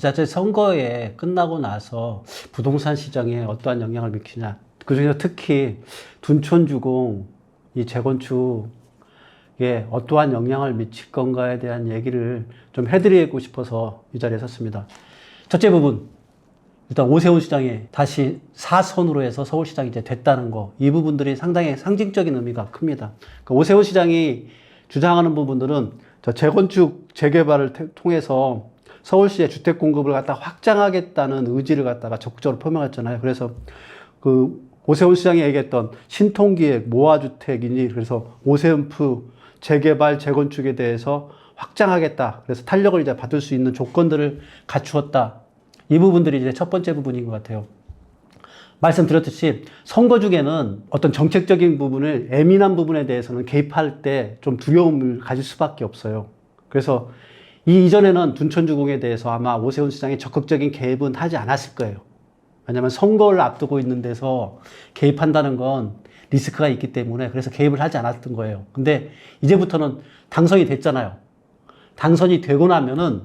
지자체 선거에 끝나고 나서 부동산 시장에 어떠한 영향을 미치냐. 그중에서 특히 둔촌주공, 이 재건축에 어떠한 영향을 미칠 건가에 대한 얘기를 좀 해드리고 싶어서 이 자리에 섰습니다. 첫째 부분, 일단 오세훈 시장이 다시 4선으로 해서 서울시장이 이제 됐다는 거, 이 부분들이 상당히 상징적인 의미가 큽니다. 그러니까 오세훈 시장이 주장하는 부분들은 저 재건축, 재개발을 통해서 서울시의 주택 공급을 갖다 확장하겠다는 의지를 갖다가 적극적으로 표명했잖아요. 그래서 그 오세훈 시장이 얘기했던 신통기획, 모아주택이니 그래서 오세훈프 재개발, 재건축에 대해서 확장하겠다. 그래서 탄력을 이제 받을 수 있는 조건들을 갖추었다. 이 부분들이 이제 첫 번째 부분인 것 같아요. 말씀드렸듯이 선거 중에는 어떤 정책적인 부분을, 예민한 부분에 대해서는 개입할 때 좀 두려움을 가질 수밖에 없어요. 그래서 이 이전에는 둔촌주공에 대해서 아마 오세훈 시장이 적극적인 개입은 하지 않았을 거예요. 왜냐하면 선거를 앞두고 있는 데서 개입한다는 건 리스크가 있기 때문에 그래서 개입을 하지 않았던 거예요. 근데 이제부터는 당선이 됐잖아요. 당선이 되고 나면은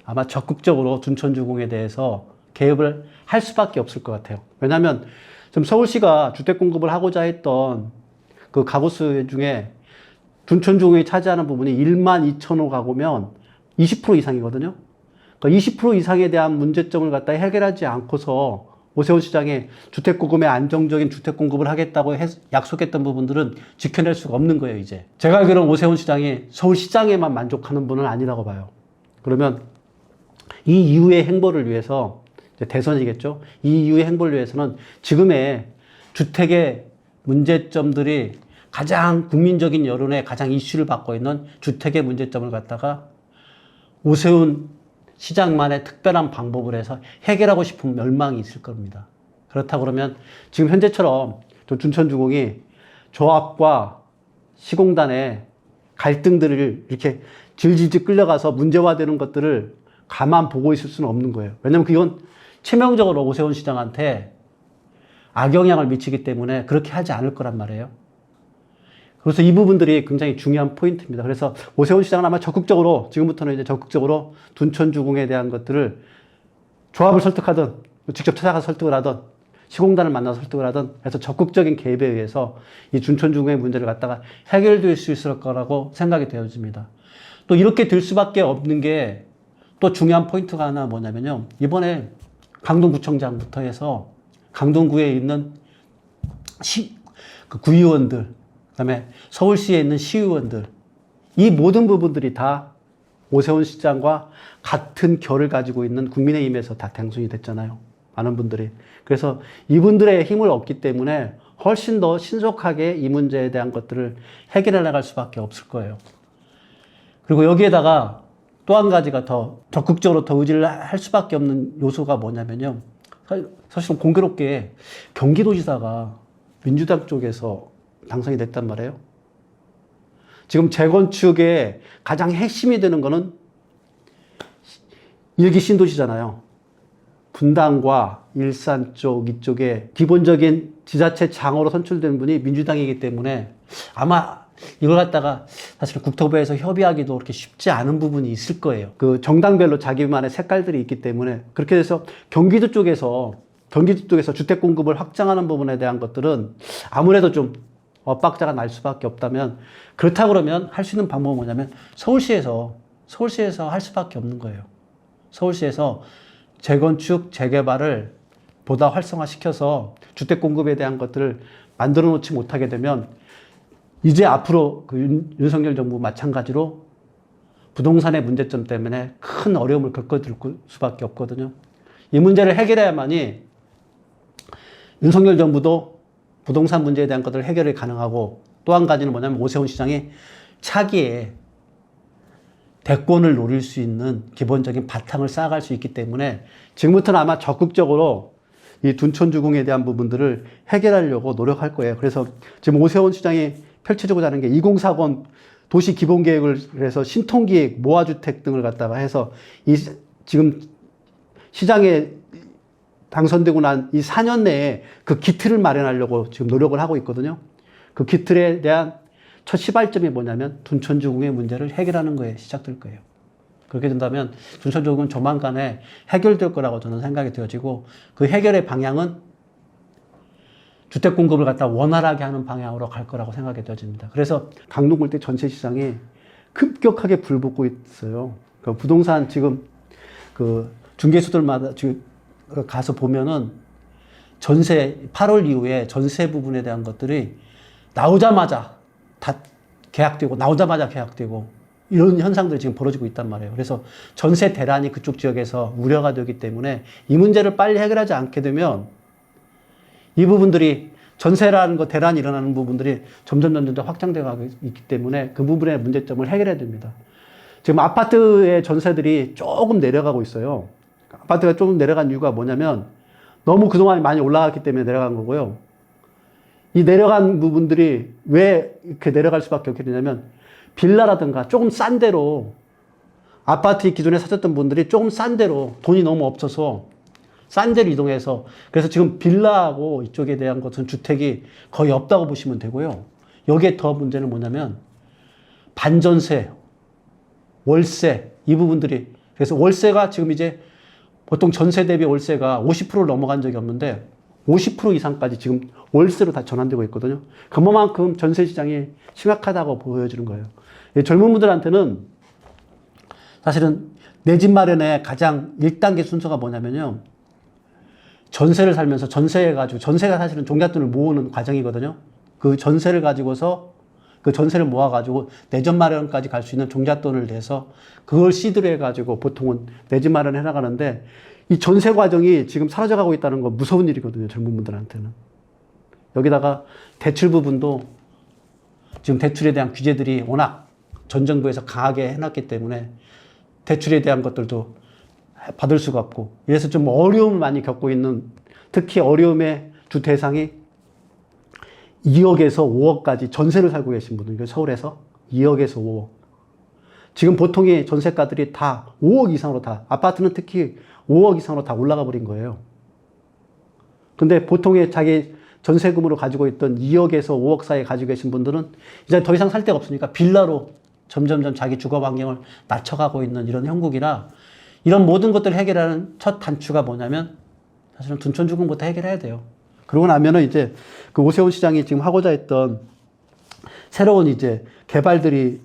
아마 적극적으로 둔촌주공에 대해서 개입을 할 수밖에 없을 것 같아요. 왜냐하면 지금 서울시가 주택 공급을 하고자 했던 그 가구수 중에 둔촌주공이 차지하는 부분이 1만 2천호 가구면 20% 이상이거든요. 그러니까 20% 이상에 대한 문제점을 갖다 해결하지 않고서 오세훈 시장이 주택 공급에 안정적인 주택 공급을 하겠다고 약속했던 부분들은 지켜낼 수가 없는 거예요, 이제. 제가 알기로는 오세훈 시장이 서울시장에만 만족하는 분은 아니라고 봐요. 그러면 이 이후의 행보를 위해서, 이제 대선이겠죠? 이 이후의 행보를 위해서는 지금의 주택의 문제점들이 가장 국민적인 여론에 가장 이슈를 받고 있는 주택의 문제점을 갖다가 오세훈 시장만의 특별한 방법을 해서 해결하고 싶은 열망이 있을 겁니다. 그렇다 그러면 지금 현재처럼 둔촌주공이 조합과 시공단의 갈등들을 이렇게 질질질 끌려가서 문제화되는 것들을 가만 보고 있을 수는 없는 거예요. 왜냐하면 그건 치명적으로 오세훈 시장한테 악영향을 미치기 때문에 그렇게 하지 않을 거란 말이에요. 그래서 이 부분들이 굉장히 중요한 포인트입니다. 그래서 오세훈 시장은 아마 적극적으로, 지금부터는 이제 적극적으로 둔촌주공에 대한 것들을 조합을 설득하든, 직접 찾아가서 설득을 하든, 시공단을 만나서 설득을 하든 해서 적극적인 개입에 의해서 이 둔촌주공의 문제를 갖다가 해결될 수 있을 거라고 생각이 되어집니다. 또 이렇게 될 수밖에 없는 게 또 중요한 포인트가 하나 뭐냐면요. 이번에 강동구청장부터 해서 강동구에 있는 그 구의원들, 그다음에 서울시에 있는 시의원들, 이 모든 부분들이 다 오세훈 시장과 같은 결을 가지고 있는 국민의힘에서 다 당선이 됐잖아요. 많은 분들이. 그래서 이분들의 힘을 얻기 때문에 훨씬 더 신속하게 이 문제에 대한 것들을 해결해 나갈 수밖에 없을 거예요. 그리고 여기에다가 또 한 가지가 더 적극적으로 더 의지를 할 수밖에 없는 요소가 뭐냐면요. 사실은 공교롭게 경기도지사가 민주당 쪽에서 당선이 됐단 말이에요. 지금 재건축의 가장 핵심이 되는 거는 일기 신도시잖아요. 분당과 일산 쪽 이쪽에 기본적인 지자체 장으로 선출된 분이 민주당이기 때문에 아마 이걸 갖다가 사실 국토부에서 협의하기도 그렇게 쉽지 않은 부분이 있을 거예요. 그 정당별로 자기만의 색깔들이 있기 때문에 그렇게 돼서 경기도 쪽에서 주택 공급을 확장하는 부분에 대한 것들은 아무래도 좀 엇박자가 날 수밖에 없다면, 그렇다 그러면 할 수 있는 방법은 뭐냐면 서울시에서 할 수밖에 없는 거예요. 서울시에서 재건축, 재개발을 보다 활성화시켜서 주택 공급에 대한 것들을 만들어 놓지 못하게 되면 이제 앞으로 그 윤석열 정부 마찬가지로 부동산의 문제점 때문에 큰 어려움을 겪어들 수밖에 없거든요. 이 문제를 해결해야만이 윤석열 정부도 부동산 문제에 대한 것들을 해결이 가능하고, 또 한 가지는 뭐냐면 오세훈 시장이 차기에 대권을 노릴 수 있는 기본적인 바탕을 쌓아갈 수 있기 때문에 지금부터는 아마 적극적으로 이 둔촌주공에 대한 부분들을 해결하려고 노력할 거예요. 그래서 지금 오세훈 시장이 펼쳐지고자 하는 게 2040 도시 기본계획을 해서 신통기획, 모아주택 등을 갖다가 해서 이 지금 시장에 당선되고 난 이 4년 내에 그 기틀을 마련하려고 지금 노력을 하고 있거든요. 그 기틀에 대한 첫 시발점이 뭐냐면 둔촌주공의 문제를 해결하는 거에 시작될 거예요. 그렇게 된다면 둔촌주공은 조만간에 해결될 거라고 저는 생각이 되어지고 그 해결의 방향은 주택 공급을 갖다 원활하게 하는 방향으로 갈 거라고 생각이 되어집니다. 그래서 강동구대 전세 시장이 급격하게 불붙고 있어요. 그 부동산 지금 그 중개수들마다 지금 가서 보면은 전세 8월 이후에 전세 부분에 대한 것들이 나오자마자 다 계약되고 나오자마자 계약되고 이런 현상들이 지금 벌어지고 있단 말이에요. 그래서 전세 대란이 그쪽 지역에서 우려가 되기 때문에 이 문제를 빨리 해결하지 않게 되면 이 부분들이 전세라는 거 대란이 일어나는 부분들이 점점 확장되어 가고 있기 때문에 그 부분의 문제점을 해결해야 됩니다. 지금 아파트의 전세들이 조금 내려가고 있어요. 아파트가 조금 내려간 이유가 뭐냐면 너무 그동안 많이 올라갔기 때문에 내려간 거고요. 이 내려간 부분들이 왜 이렇게 내려갈 수밖에 없게 되냐면 빌라라든가 조금 싼 데로 아파트 기존에 사셨던 분들이 조금 싼 데로 돈이 너무 없어서 싼 데로 이동해서 그래서 지금 빌라하고 이쪽에 대한 것은 주택이 거의 없다고 보시면 되고요. 여기에 더 문제는 뭐냐면 반전세, 월세 이 부분들이 그래서 월세가 지금 이제 보통 전세 대비 월세가 50%를 넘어간 적이 없는데 50% 이상까지 지금 월세로 다 전환되고 있거든요. 그만큼 전세 시장이 심각하다고 보여지는 거예요. 젊은 분들한테는 사실은 내 집 마련의 가장 1단계 순서가 뭐냐면요. 전세를 살면서 전세해가지고, 전세가 사실은 종잣돈을 모으는 과정이거든요. 그 전세를 가지고서, 그 전세를 모아가지고 내 집 마련까지 갈 수 있는 종잣돈을 내서 그걸 시드로 해가지고 보통은 내 집 마련을 해나가는데 이 전세 과정이 지금 사라져가고 있다는 건 무서운 일이거든요. 젊은 분들한테는. 여기다가 대출 부분도 지금 대출에 대한 규제들이 워낙 전 정부에서 강하게 해놨기 때문에 대출에 대한 것들도 받을 수가 없고 이래서 좀 어려움을 많이 겪고 있는 특히 어려움의 주 대상이 2억에서 5억까지 전세를 살고 계신 분들, 서울에서 2억에서 5억. 지금 보통의 전세가들이 다 5억 이상으로 다, 아파트는 특히 5억 이상으로 다 올라가 버린 거예요. 근데 보통의 자기 전세금으로 가지고 있던 2억에서 5억 사이에 가지고 계신 분들은 이제 더 이상 살 데가 없으니까 빌라로 점점점 자기 주거 환경을 낮춰가고 있는 이런 형국이라 이런 모든 것들을 해결하는 첫 단추가 뭐냐면 사실은 둔촌주공부터 해결해야 돼요. 그러고 나면은 이제 그 오세훈 시장이 지금 하고자 했던 새로운 이제 개발들이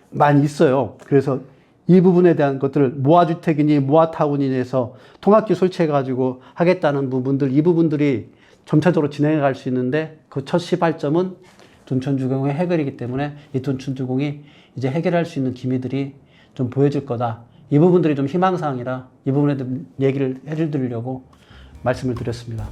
많이 있어요. 그래서 이 부분에 대한 것들을 모아주택이니 모아타운이니 해서 통합기 설치해가지고 하겠다는 부분들, 이 부분들이 점차적으로 진행해 갈 수 있는데 그 첫 시발점은 둔촌주공의 해결이기 때문에 이 둔촌주공이 이제 해결할 수 있는 기미들이 좀 보여질 거다. 이 부분들이 좀 희망사항이라 이 부분에 대한 얘기를 해드리려고 말씀을 드렸습니다.